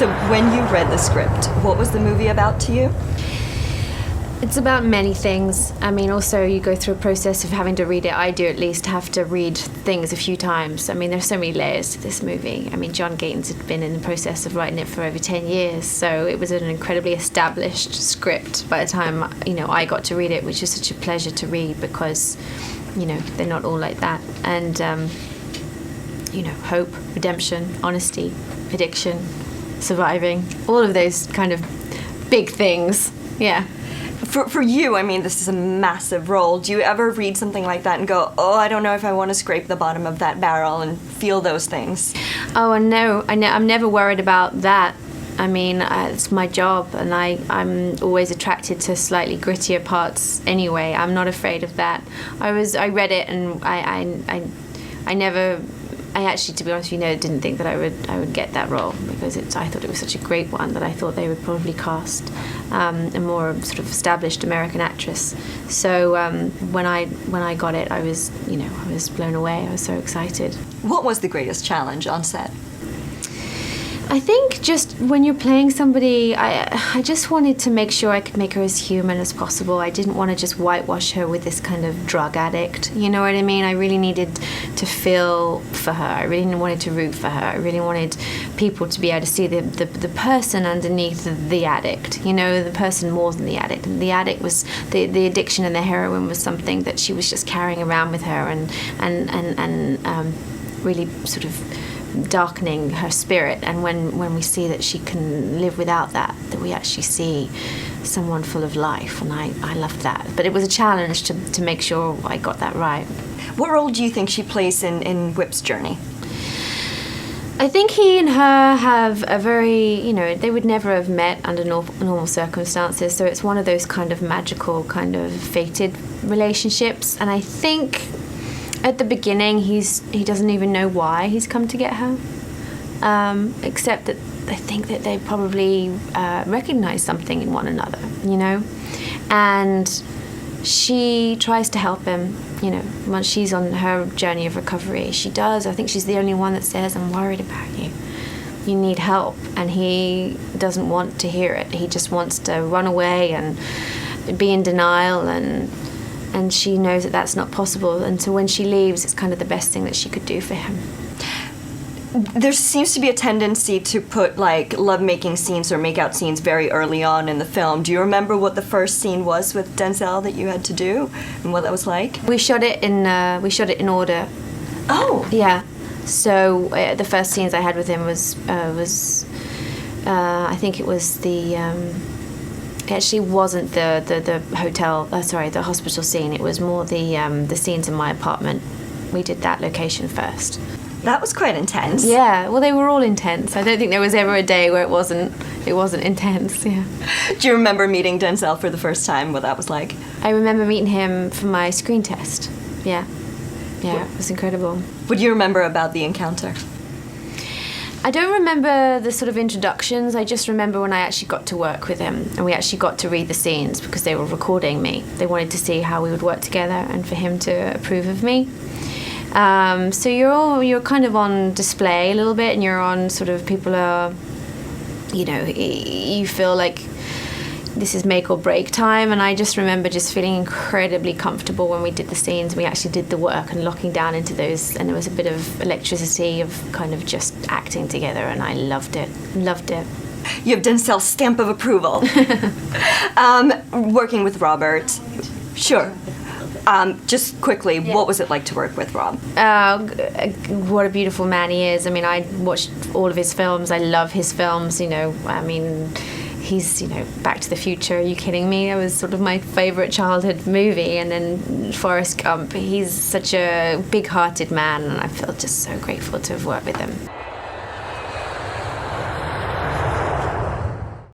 So when you read the script, what was the movie about to you? It's about many things. I mean, also you go through a process of having to read it. I do at least have to read things a few times. I mean, there's so many layers to this movie. I mean, John Gatins had been in the process of writing it for over 10 years, so it was an incredibly established script by the time, I got to read it, which is such a pleasure to read because, they're not all like that. And, hope, redemption, honesty, addiction, surviving, all of those kind of big things. Yeah. For you, I mean, this is a massive role. Do you ever read something like that and go, oh, I don't know if I want to scrape the bottom of that barrel and feel those things? Oh, no. I'm never worried about that. I mean, it's my job, and I'm always attracted to slightly grittier parts anyway. I'm not afraid of that. I read it, and I never... I actually, to be honest with you, didn't think that I would get that role because I thought it was such a great one that I thought they would probably cast a more sort of established American actress. So when I got it, I was blown away. I was so excited. What was the greatest challenge on set? I think just when you're playing somebody, I just wanted to make sure I could make her as human as possible. I didn't want to just whitewash her with this kind of drug addict. You know what I mean? I really needed to feel for her. I really wanted to root for her. I really wanted people to be able to see the person underneath the addict. The person more than the addict. And the addict was the addiction, and the heroin was something that she was just carrying around with her and really sort of darkening her spirit. And when we see that she can live without that we actually see someone full of life, and I loved that. But it was a challenge to make sure I got that right. What role do you think she plays in Whip's journey? I think he and her have a very, they would never have met under normal circumstances, so it's one of those kind of magical, kind of fated relationships. And I think at the beginning, he doesn't even know why he's come to get her, except that I think that they probably recognize something in one another, and she tries to help him, once she's on her journey of recovery. She does. I think she's the only one that says, I'm worried about you. You need help. And he doesn't want to hear it. He just wants to run away and be in denial, and she knows that that's not possible. And so when she leaves, it's kind of the best thing that she could do for him. There seems to be a tendency to put lovemaking scenes or make-out scenes very early on in the film. Do you remember what the first scene was with Denzel that you had to do and what that was like? We shot it in order. Oh. Yeah. So the first scenes I had with him was I think it was the. It actually wasn't the hotel. The hospital scene. It was more the scenes in my apartment. We did that location first. That was quite intense. Yeah, well, they were all intense. I don't think there was ever a day where it wasn't intense. Yeah. Do you remember meeting Denzel for the first time? What that was like? I remember meeting him for my screen test. Yeah, it was incredible. What do you remember about the encounter? I don't remember the sort of introductions. I just remember when I actually got to work with him and we actually got to read the scenes because they were recording me. They wanted to see how we would work together and for him to approve of me. So you're kind of on display a little bit, and you're on sort of, people are, you feel like this is make or break time. And I just remember just feeling incredibly comfortable when we did the scenes. We actually did the work and locking down into those, and there was a bit of electricity of kind of just acting together, and I loved it. You have Denzel's stamp of approval. Working with Robert, sure. Just quickly, What was it like to work with Rob? What a beautiful man he is. I mean, I watched all of his films. I love his films, he's, Back to the Future. Are you kidding me? That was sort of my favorite childhood movie. And then Forrest Gump. He's such a big-hearted man, and I feel just so grateful to have worked with him.